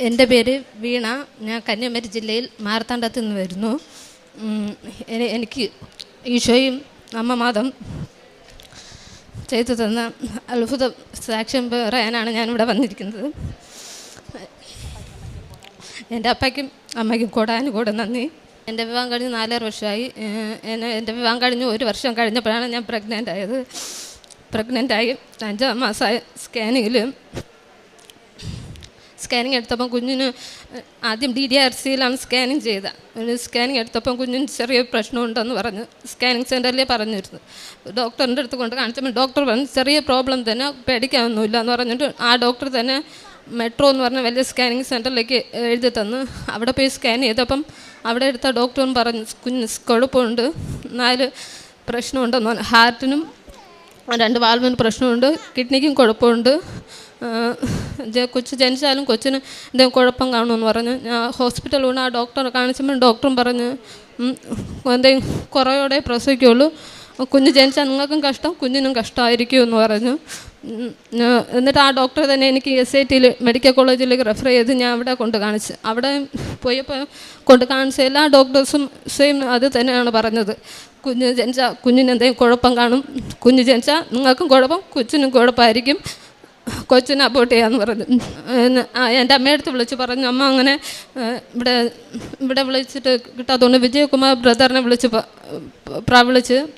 എൻ്റെ പേര് വീണ. ഞാൻ കന്യാകുമാരി ജില്ലയിൽ മാർത്താണ്ഡത്ത് നിന്ന് വരുന്നു. എനിക്ക് ഈശോയും അമ്മ മാതം ചെയ്തു തന്ന അത്ഭുത സാക്ഷ്യം പറയാനാണ് ഞാനിവിടെ വന്നിരിക്കുന്നത്. എൻ്റെ അപ്പയ്ക്കും അമ്മയ്ക്കും കൂടാനുകൂടെ നന്ദി. എൻ്റെ വിവാഹം കഴിഞ്ഞ് 4.5 വർഷമായി. എൻ്റെ വിവാഹം കഴിഞ്ഞ് 1 വർഷം കഴിഞ്ഞപ്പോഴാണ് ഞാൻ പ്രഗ്നൻ്റായി 5 മാസമായ സ്കാനിങ് എടുത്തപ്പം കുഞ്ഞിന് ആദ്യം DDRCയിലാണ് സ്കാനിങ് ചെയ്ത. സ്കാനിങ് എടുത്തപ്പം കുഞ്ഞിന് ചെറിയ പ്രശ്നമുണ്ടെന്ന് പറഞ്ഞ് സ്കാനിങ് സെൻറ്ററിലേ പറഞ്ഞിരുന്നു. ഡോക്ടറിൻ്റെ അടുത്ത് കൊണ്ട് കാണിച്ചപ്പോൾ ഡോക്ടർ പറഞ്ഞു ചെറിയ പ്രോബ്ലം തന്നെ, പേടിക്കാനൊന്നുമില്ല എന്ന് പറഞ്ഞിട്ട് ആ ഡോക്ടർ തന്നെ മെട്രോ എന്ന് പറഞ്ഞ വലിയ സ്കാനിങ് സെൻറ്ററിലേക്ക് എഴുതി തന്ന് അവിടെ പോയി സ്കാൻ ചെയ്തപ്പം അവിടെ എടുത്ത ഡോക്ടറും പറഞ്ഞു കുഞ്ഞ് കുഴപ്പമുണ്ട്, 4 പ്രശ്നമുണ്ടെന്ന് പറഞ്ഞു. ഹാർട്ടിനും 2 വാൽവിന് പ്രശ്നമുണ്ട്, കിഡ്നിക്കും കുഴപ്പമുണ്ട്, കൊച്ചു ജനിച്ചാലും കൊച്ചിന് എന്തെങ്കിലും കുഴപ്പം കാണുമെന്ന് പറഞ്ഞു. ഞാൻ ഹോസ്പിറ്റലിൽ കൊണ്ട് ആ ഡോക്ടറെ കാണിച്ചപ്പോൾ ഡോക്ടറും പറഞ്ഞ് എന്തെങ്കിലും കുറയോടെ പ്രസവിക്കുള്ളൂ, കുഞ്ഞ് ജനിച്ചാൽ നിങ്ങൾക്കും കഷ്ടം കുഞ്ഞിനും കഷ്ടമായിരിക്കും എന്ന് പറഞ്ഞു. എന്നിട്ട് ആ ഡോക്ടർ തന്നെ എനിക്ക് SITയിൽ മെഡിക്കൽ കോളേജിലേക്ക് റെഫർ ചെയ്ത് ഞാൻ അവിടെ കൊണ്ട് കാണിച്ച്. അവിടെ പോയപ്പോൾ കൊണ്ട് കാണിച്ച എല്ലാ ഡോക്ടേഴ്സും സെയിം അത് തന്നെയാണ് പറഞ്ഞത്. കുഞ്ഞ് ജനിച്ചാൽ കുഞ്ഞിന് എന്തെങ്കിലും കുഴപ്പം കാണും, കുഞ്ഞ് ജനിച്ചാൽ നിങ്ങൾക്കും കുഴപ്പം കൊച്ചിനും കുഴപ്പമായിരിക്കും, കൊച്ചിനെ അബോർട്ട് ചെയ്യാമെന്ന് പറഞ്ഞു. എൻ്റെ അമ്മയടുത്ത് വിളിച്ച് പറഞ്ഞു അമ്മ അങ്ങനെ ഇവിടെ വിളിച്ചിട്ട് കിട്ടാത്തതുകൊണ്ട് വിജയകുമാർ ബ്രദറിനെ വിളിച്ച്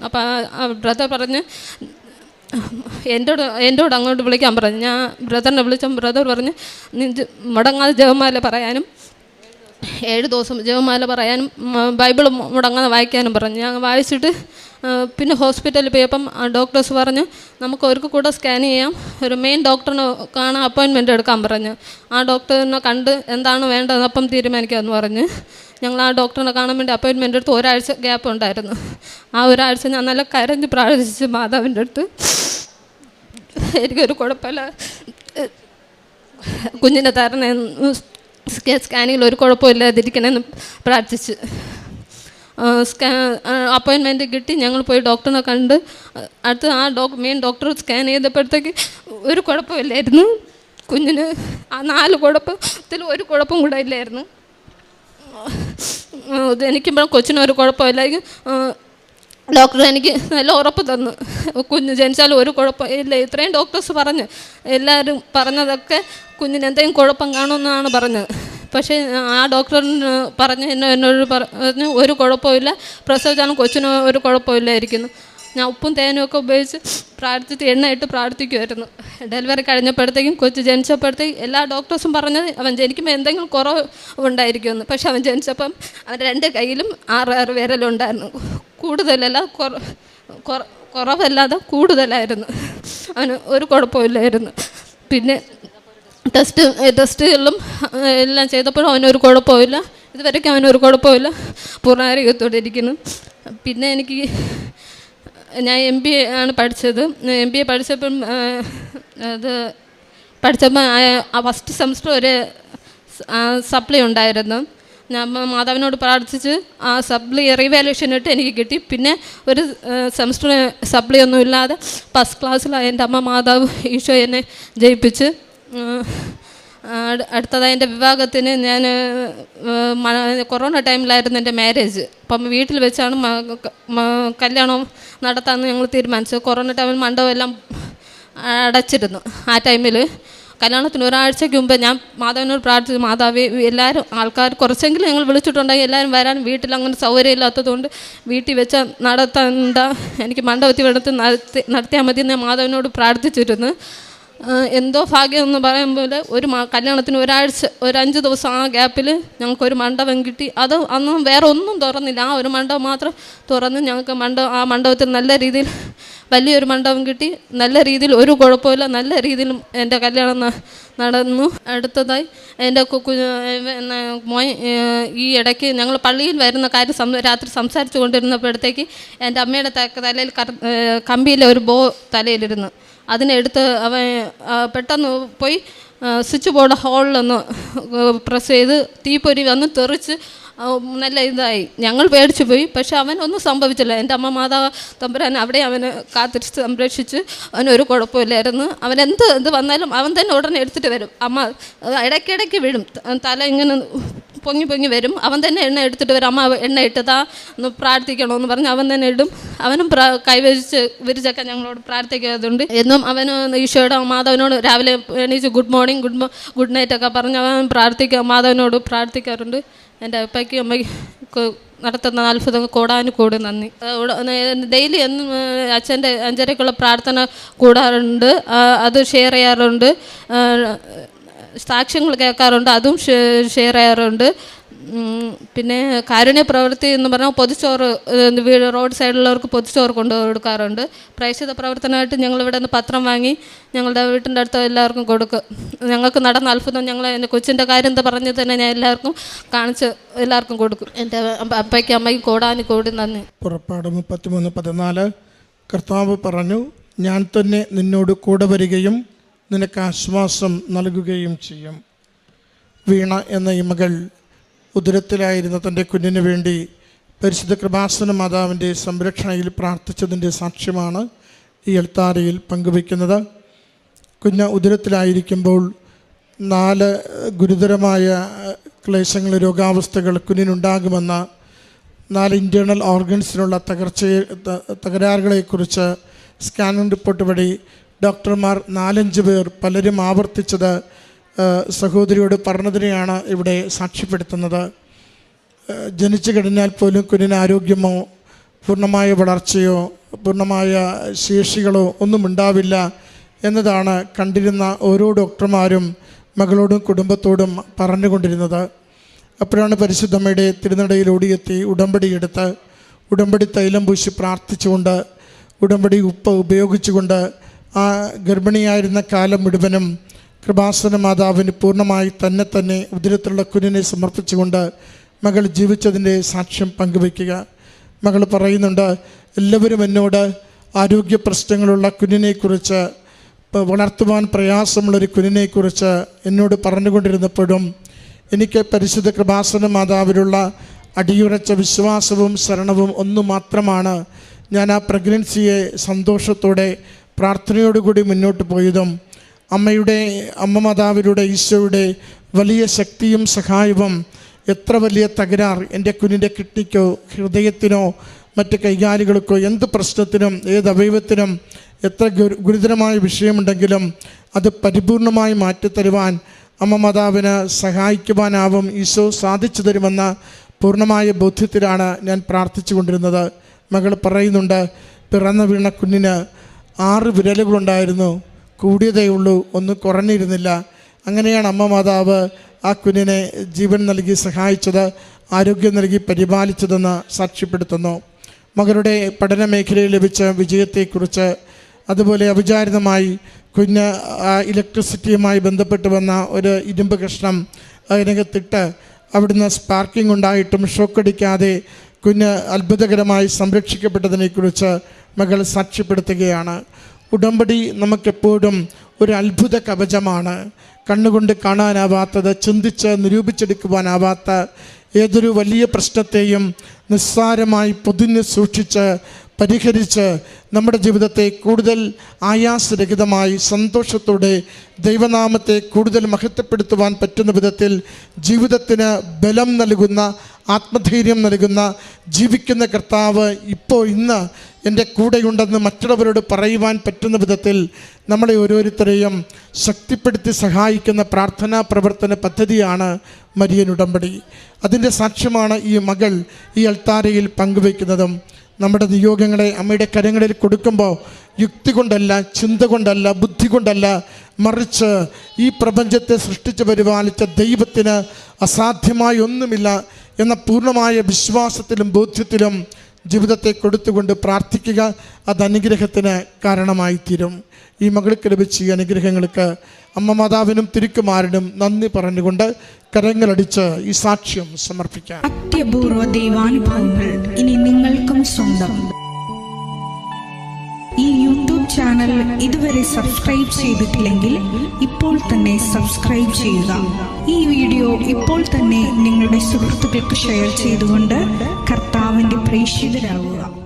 അപ്പോൾ ആ ബ്രദർ പറഞ്ഞ് എന്നോട് അങ്ങോട്ട് വിളിക്കാൻ പറഞ്ഞു. ഞാൻ ബ്രദറിനെ വിളിച്ച ബ്രദർ പറഞ്ഞ് മുടങ്ങാതെ ജപമാല പറയാനും 7 ദിവസം ജപമാല പറയാനും ബൈബിൾ മുടങ്ങാതെ വായിക്കാനും പറഞ്ഞു. ഞാൻ വായിച്ചിട്ട് പിന്നെ ഹോസ്പിറ്റലിൽ പോയപ്പം ആ ഡോക്ടേഴ്സ് പറഞ്ഞു നമുക്ക് അവർക്ക് കൂടെ സ്കാൻ ചെയ്യാം, ഒരു മെയിൻ ഡോക്ടറിനെ കാണാൻ അപ്പോയിൻമെൻറ്റ് എടുക്കാൻ പറഞ്ഞു. ആ ഡോക്ടറിനെ കണ്ട് എന്താണ് വേണ്ടതെന്ന് അപ്പം തീരുമാനിക്കാമെന്ന് പറഞ്ഞ് ഞങ്ങൾ ആ ഡോക്ടറിനെ കാണാൻ വേണ്ടി അപ്പോയിൻമെൻ്റ് എടുത്ത് 1 ആഴ്ച ഗ്യാപ്പ് ഉണ്ടായിരുന്നു. ആ 1 ആഴ്ച ഞാൻ നല്ല കരഞ്ഞ് പ്രാർത്ഥിച്ച് മാതാവിൻ്റെ അടുത്ത് എനിക്കൊരു കുഴപ്പമില്ല, കുഞ്ഞിനെ തരണേ, സ്കാനിങ്ങിൽ ഒരു കുഴപ്പമില്ലാതിരിക്കണമെന്ന് പ്രാർത്ഥിച്ച് അപ്പോയിൻമെൻറ്റ് കിട്ടി. ഞങ്ങൾ പോയി ഡോക്ടറിനെ കണ്ട് അടുത്ത് ആ മെയിൻ ഡോക്ടർ സ്കാൻ ചെയ്തപ്പോഴത്തേക്ക് ഒരു കുഴപ്പമില്ലായിരുന്നു. കുഞ്ഞിന് ആ 4 കുഴപ്പത്തിൽ ഒരു കുഴപ്പം കൂടെ ഇല്ലായിരുന്നു. എനിക്കിപ്പോൾ കൊച്ചിനൊരു കുഴപ്പമില്ലായിരിക്കും. ഡോക്ടർ എനിക്ക് നല്ല ഉറപ്പ് തന്നു കുഞ്ഞ് ജനിച്ചാലും ഒരു കുഴപ്പം ഇല്ല. ഇത്രയും ഡോക്ടേഴ്സ് പറഞ്ഞ് എല്ലാവരും പറഞ്ഞതൊക്കെ കുഞ്ഞിന് എന്തെങ്കിലും കുഴപ്പം കാണുമെന്നാണ് പറഞ്ഞത്. പക്ഷേ ആ ഡോക്ടറിന് പറഞ്ഞ് എന്നോട് പറഞ്ഞ് ഒരു കുഴപ്പമില്ല, പ്രസവിച്ചാലും കൊച്ചിന് ഒരു കുഴപ്പമില്ലായിരിക്കുന്നു. ഞാൻ ഉപ്പും തേനും ഒക്കെ ഉപയോഗിച്ച് പ്രാർത്ഥിച്ച് എണ്ണയിട്ട് പ്രാർത്ഥിക്കുമായിരുന്നു. ഡെലിവറി കഴിഞ്ഞപ്പോഴത്തേക്കും കൊച്ച് ജനിച്ചപ്പോഴത്തേക്കും എല്ലാ ഡോക്ടേഴ്സും പറഞ്ഞത് അവൻ ജനിക്കുമ്പോൾ എന്തെങ്കിലും കുറവ് ഉണ്ടായിരിക്കുമെന്ന്. പക്ഷെ അവൻ ജനിച്ചപ്പം അവൻ 2 കൈയിലും 6 വിരലുണ്ടായിരുന്നു. കൂടുതലല്ല, കുറവല്ലാതെ കൂടുതലായിരുന്നു. അവന് ഒരു കുഴപ്പമില്ലായിരുന്നു. പിന്നെ ടെസ്റ്റുകളിലും എല്ലാം ചെയ്തപ്പോഴും അവനൊരു കുഴപ്പമില്ല, ഇതുവരെയ്ക്കും അവനൊരു കുഴപ്പമില്ല, പൂർണ്ണാരോഗ്യത്തോടെ ഇരിക്കുന്നു. പിന്നെ എനിക്ക് ഞാൻ MBA ആണ് പഠിച്ചത്. MBA പഠിച്ചപ്പം ഫസ്റ്റ് സെമസ്റ്റർ ഒരു സപ്ലി ഉണ്ടായിരുന്നു. ഞാൻ മാതാവിനോട് പ്രാർത്ഥിച്ച് ആ സപ്ലി റിവാലുവേഷൻ ഇട്ട് എനിക്ക് കിട്ടി. പിന്നെ ഒരു സെമസ്റ്റർ സപ്ലി ഒന്നും ഇല്ലാതെ ഫസ്റ്റ് ക്ലാസ്സിലായി എൻ്റെ അമ്മ മാതാവ് ഈശോ എന്നെ ജയിപ്പിച്ച്. അടുത്തതായി എൻ്റെ വിവാഹത്തിന് ഞാൻ കൊറോണ ടൈമിലായിരുന്നു എൻ്റെ മാരേജ്. അപ്പം വീട്ടിൽ വെച്ചാണ് കല്യാണം നടത്താമെന്ന് ഞങ്ങൾ തീരുമാനിച്ചത്. കൊറോണ ടൈമിൽ മണ്ഡപം എല്ലാം അടച്ചിരുന്നു. ആ ടൈമിൽ കല്യാണത്തിന് 1 ആഴ്ചയ്ക്ക് മുമ്പ് ഞാൻ മാതാവിനോട് പ്രാർത്ഥിച്ചു, മാതാവേ എല്ലാവരും ആൾക്കാർ കുറച്ചെങ്കിലും ഞങ്ങൾ വിളിച്ചിട്ടുണ്ടെങ്കിൽ എല്ലാവരും വരാൻ, വീട്ടിൽ അങ്ങനെ സൗകര്യം ഇല്ലാത്തതുകൊണ്ട് വീട്ടിൽ വെച്ചാൽ നടത്തണ്ട, എനിക്ക് മണ്ഡപത്തിൽ എടുത്ത് നടത്തിയാൽ മതി എന്ന് മാതാവിനോട് പ്രാർത്ഥിച്ചിരുന്നു. എന്തോ ഭാഗ്യം എന്ന് പറയുമ്പോൾ ഒരു കല്യാണത്തിന് 1 ആഴ്ച 5 ദിവസം ആ ഗ്യാപ്പിൽ ഞങ്ങൾക്കൊരു മണ്ഡപം കിട്ടി. അത് അന്നും വേറെ ഒന്നും തുറന്നില്ല, ആ ഒരു മണ്ഡപം മാത്രം തുറന്ന് ഞങ്ങൾക്ക് ആ മണ്ഡപത്തിൽ നല്ല രീതിയിൽ വലിയൊരു മണ്ഡപം കിട്ടി. നല്ല രീതിയിൽ ഒരു കുഴപ്പമില്ല, നല്ല രീതിയിൽ എൻ്റെ കല്യാണം നടന്നു. അടുത്തതായി എൻ്റെ മോൻ ഈ ഇടയ്ക്ക് ഞങ്ങൾ പള്ളിയിൽ വരുന്ന കാര്യം രാത്രി സംസാരിച്ചു കൊണ്ടിരുന്നപ്പോഴത്തേക്ക് എൻ്റെ അമ്മയുടെ തലയിൽ കമ്പിയിലെ ഒരു ബോ തലയിലിരുന്നു. അതിനെടുത്ത് അവൻ പെട്ടെന്ന് പോയി സ്വിച്ച് ബോർഡ് ഹോളിലൊന്ന് പ്രസ് ചെയ്ത് തീപ്പൊരി വന്ന് തെറിച്ച് നല്ല ഇതായി. ഞങ്ങൾ പേടിച്ചു പോയി. പക്ഷെ അവനൊന്നും സംഭവിച്ചില്ല. എൻ്റെ അമ്മ മാതാവ് തമ്പുരാൻ അവിടെ അവന് കാത്തിരിച്ച് സംരക്ഷിച്ച് അവനൊരു കുഴപ്പമില്ലായിരുന്നു. അവൻ എന്ത് വന്നാലും അവൻ തന്നെ ഉടനെ എടുത്തിട്ട് വരും. അമ്മ ഇടയ്ക്കിടയ്ക്ക് വീഴും, തല ഇങ്ങനെ പൊങ്ങി വരും. അവൻ തന്നെ എണ്ണ എടുത്തിട്ട് വരും. അമ്മ എണ്ണ ഇട്ടതാ ഒന്ന് പ്രാർത്ഥിക്കണമെന്ന് പറഞ്ഞ് അവൻ തന്നെ ഇടും. അവനും വിരിച്ചൊക്കെ ഞങ്ങളോട് പ്രാർത്ഥിക്കാതുണ്ട്. എന്നും അവന് ഈശോയുടെ മാധവനോട് രാവിലെ എണീച്ച് ഗുഡ് മോർണിംഗ് ഗുഡ് നൈറ്റ് ഒക്കെ പറഞ്ഞ് അവൻ മാധവനോട് പ്രാർത്ഥിക്കാറുണ്ട്. എൻ്റെ അപ്പയ്ക്കും അമ്മയ്ക്ക് നടത്തുന്ന അത്ഭുതം കോടാനുകൂടി നന്ദി. ഡെയിലി എന്നും അച്ഛൻ്റെ 5:30 പ്രാർത്ഥന കൂടാറുണ്ട്. അത് ഷെയർ ചെയ്യാറുണ്ട്. സാക്ഷ്യങ്ങൾ കേൾക്കാറുണ്ട്, അതും ഷെയർ ചെയ്യാറുണ്ട്. പിന്നെ കാരുണ്യ പ്രവൃത്തി എന്ന് പറഞ്ഞാൽ പൊതിച്ചോറ് റോഡ് സൈഡിലുള്ളവർക്ക് പൊതിച്ചോറ് കൊണ്ടു കൊടുക്കാറുണ്ട്. പ്രേക്ഷിത പ്രവർത്തനമായിട്ട് ഞങ്ങളിവിടെ നിന്ന് പത്രം വാങ്ങി ഞങ്ങളുടെ വീട്ടിൻ്റെ അടുത്ത് എല്ലാവർക്കും കൊടുക്കും. ഞങ്ങൾക്ക് നടന്ന അത്ഭുതം എൻ്റെ കൊച്ചിൻ്റെ കാര്യം എന്താ പറഞ്ഞത് തന്നെ ഞാൻ എല്ലാവർക്കും കാണിച്ച് എല്ലാവർക്കും കൊടുക്കും. എൻ്റെ അപ്പയ്ക്കും അമ്മയ്ക്കും കോടാനുകൂടി നന്ദി. പുറപ്പാട് 33:14 കർത്താവ് പറഞ്ഞു, ഞാൻ തന്നെ നിന്നോട് കൂടെ വരികയും നിനക്ക് ആശ്വാസം നൽകുകയും ചെയ്യും. വീണ എന്ന ഈ മകൾ ഉദരത്തിലായിരുന്ന തൻ്റെ കുഞ്ഞിന് വേണ്ടി പരിശുദ്ധ കൃപാസന മാതാവിൻ്റെ സംരക്ഷണയിൽ പ്രാർത്ഥിച്ചതിൻ്റെ സാക്ഷ്യമാണ് ഈ അൾത്താരയിൽ പങ്കുവയ്ക്കുന്നത്. കുഞ്ഞ് ഉദരത്തിലായിരിക്കുമ്പോൾ 4 ഗുരുതരമായ ക്ലേശങ്ങൾ, രോഗാവസ്ഥകൾ കുഞ്ഞിനുണ്ടാകുമെന്ന 4 ഇൻറ്റേർണൽ ഓർഗൻസിനുള്ള തകരാറുകളെക്കുറിച്ച് സ്കാനിംഗ് റിപ്പോർട്ട് വഴി ഡോക്ടർമാർ 4-5 പേർ പലരും ആവർത്തിച്ചത് സഹോദരിയോട് പറഞ്ഞതിനെയാണ് ഇവിടെ സാക്ഷ്യപ്പെടുത്തുന്നത്. ജനിച്ചു കഴിഞ്ഞാൽ പോലും കുഞ്ഞിന് ആരോഗ്യമോ പൂർണ്ണമായ വളർച്ചയോ പൂർണ്ണമായ ശേഷികളോ ഒന്നും ഉണ്ടാവില്ല എന്നതാണ് കണ്ടിരുന്ന ഓരോ ഡോക്ടർമാരും മകളോടും കുടുംബത്തോടും പറഞ്ഞുകൊണ്ടിരുന്നത്. അപ്പോഴാണ് പരിശുദ്ധമ്മയുടെ തിരുനടയിൽ ഓടിയെത്തി ഉടമ്പടിയെടുത്ത് ഉടമ്പടി തൈലം പൂശി പ്രാർത്ഥിച്ചുകൊണ്ട് ഉടമ്പടി ഉപ്പ് ഉപയോഗിച്ചുകൊണ്ട് ആ ഗർഭിണിയായിരുന്ന കാലം മുഴുവനും കൃപാസന മാതാവിന് പൂർണ്ണമായി തന്നെ ഉദരത്തിലുള്ള കുഞ്ഞിനെ സമർപ്പിച്ചുകൊണ്ട് മകൾ ജീവിച്ചതിൻ്റെ സാക്ഷ്യം പങ്കുവയ്ക്കുക. മകൾ പറയുന്നുണ്ട്, എല്ലാവരും എന്നോട് ആരോഗ്യ പ്രശ്നങ്ങളുള്ള കുഞ്ഞിനെക്കുറിച്ച്, വളർത്തുവാൻ പ്രയാസമുള്ളൊരു കുഞ്ഞിനെക്കുറിച്ച് എന്നോട് പറഞ്ഞുകൊണ്ടിരുന്നപ്പോഴും എനിക്ക് പരിശുദ്ധ കൃപാസന മാതാവിലുള്ള അടിയുറച്ച വിശ്വാസവും ശരണവും ഒന്നു മാത്രമാണ് ഞാൻ ആ പ്രഗ്നൻസിയെ സന്തോഷത്തോടെ പ്രാർത്ഥനയോടുകൂടി മുന്നോട്ട് പോയതും അമ്മ മാതാവിലൂടെ ഈശോയുടെ വലിയ ശക്തിയും സഹായവും എത്ര വലിയ തകരാർ എൻ്റെ കുഞ്ഞിൻ്റെ കിഡ്നിക്കോ ഹൃദയത്തിനോ മറ്റ് കൈകാലുകൾക്കോ എന്ത് പ്രശ്നത്തിനും ഏത് അവയവത്തിനും എത്ര ഗുരുതരമായ വിഷയമുണ്ടെങ്കിലും അത് പരിപൂർണമായി മാറ്റിത്തരുവാൻ അമ്മ മാതാവിന് സഹായിക്കുവാനാവും ഈശോ സാധിച്ചു തരുമെന്ന പൂർണ്ണമായ ബോധ്യത്തിലാണ് ഞാൻ പ്രാർത്ഥിച്ചു കൊണ്ടിരുന്നത്. മകൾ പറയുന്നുണ്ട്, പിറന്നു വീണ കുഞ്ഞിന് 6 വിരലുകളുണ്ടായിരുന്നു, കൂടിയതേ ഉള്ളൂ, ഒന്നും കുറഞ്ഞിരുന്നില്ല. അങ്ങനെയാണ് അമ്മ മാതാവ് ആ കുഞ്ഞിനെ ജീവൻ നൽകി സഹായിച്ചത്, ആരോഗ്യം നൽകി പരിപാലിച്ചതെന്ന് സാക്ഷ്യപ്പെടുത്തുന്നു. മകളുടെ പഠന മേഖലയിൽ ലഭിച്ച വിജയത്തെക്കുറിച്ച്, അതുപോലെ അവിചാരിതമായി കുഞ്ഞ് ഇലക്ട്രിസിറ്റിയുമായി ബന്ധപ്പെട്ട് വന്ന ഒരു ഇരുമ്പ് കഷ്ണം അതിനകത്തിട്ട് അവിടുന്ന് സ്പാർക്കിംഗ് ഉണ്ടായിട്ടും ഷോക്കടിക്കാതെ കുഞ്ഞ് അത്ഭുതകരമായി സംരക്ഷിക്കപ്പെട്ടതിനെക്കുറിച്ച് മകൾ സാക്ഷ്യപ്പെടുത്തുകയാണ്. ഉടമ്പടി നമുക്കെപ്പോഴും ഒരു അത്ഭുത കവചമാണ്. കണ്ണുകൊണ്ട് കാണാനാവാത്തത്, ചിന്തിച്ച് നിരൂപിച്ചെടുക്കുവാനാവാത്ത ഏതൊരു വലിയ പ്രശ്നത്തെയും നിസ്സാരമായി പൊതിഞ്ഞ് സൂക്ഷിച്ച് പരിഹരിച്ച് നമ്മുടെ ജീവിതത്തെ കൂടുതൽ ആയാസരഹിതമായി സന്തോഷത്തോടെ ദൈവനാമത്തെ കൂടുതൽ മഹത്വപ്പെടുത്തുവാൻ പറ്റുന്ന വിധത്തിൽ ജീവിതത്തിന് ബലം നൽകുന്ന, ആത്മധൈര്യം നൽകുന്ന, ജീവിക്കുന്ന കർത്താവ് ഇന്ന് എൻ്റെ കൂടെയുണ്ടെന്ന് മറ്റുള്ളവരോട് പറയുവാൻ പറ്റുന്ന വിധത്തിൽ നമ്മളെ ഓരോരുത്തരെയും ശക്തിപ്പെടുത്തി സഹായിക്കുന്ന പ്രാർത്ഥനാ പ്രവർത്തന പദ്ധതിയാണ് മരിയൻ ഉടമ്പടി. അതിൻ്റെ സാക്ഷ്യമാണ് ഈ മകൾ ഈ അൾത്താരയിൽ പങ്കുവയ്ക്കുന്നതും. നമ്മുടെ നിയോഗങ്ങളെ അമ്മയുടെ കരങ്ങളിൽ കൊടുക്കുമ്പോൾ യുക്തി കൊണ്ടല്ല, ചിന്ത കൊണ്ടല്ല, ബുദ്ധി കൊണ്ടല്ല, മറിച്ച് ഈ പ്രപഞ്ചത്തെ സൃഷ്ടിച്ച് പരിപാലിച്ച ദൈവത്തിന് അസാധ്യമായി ഒന്നുമില്ല എന്ന പൂർണ്ണമായ വിശ്വാസത്തിലും ബോധ്യത്തിലും ജീവിതത്തെ കൊടുത്തുകൊണ്ട് പ്രാർത്ഥിക്കുക. അത് അനുഗ്രഹത്തിന് കാരണമായി തീരും. ഈ മകൾക്ക് ലഭിച്ച ഈ അനുഗ്രഹങ്ങൾക്ക് അമ്മ മാതാവിനും തിരുക്കുമാരനും നന്ദി പറഞ്ഞുകൊണ്ട് കരങ്ങളടിച്ച് ഈ സാക്ഷ്യം സമർപ്പിക്കാം. അത്യപൂർവ ദൈവാനുഭവങ്ങൾ ഇനി നിങ്ങൾക്കും സ്വന്തം. ഈ യൂട്യൂബ് ചാനൽ ഇതുവരെ സബ്സ്ക്രൈബ് ചെയ്തിട്ടില്ലെങ്കിൽ ഇപ്പോൾ തന്നെ സബ്സ്ക്രൈബ് ചെയ്യുക. ഈ വീഡിയോ ഇപ്പോൾ തന്നെ നിങ്ങളുടെ സുഹൃത്തുക്കൾക്ക് ഷെയർ ചെയ്തുകൊണ്ട് കർത്താവിൻ്റെ പ്രേക്ഷിതരാകുക.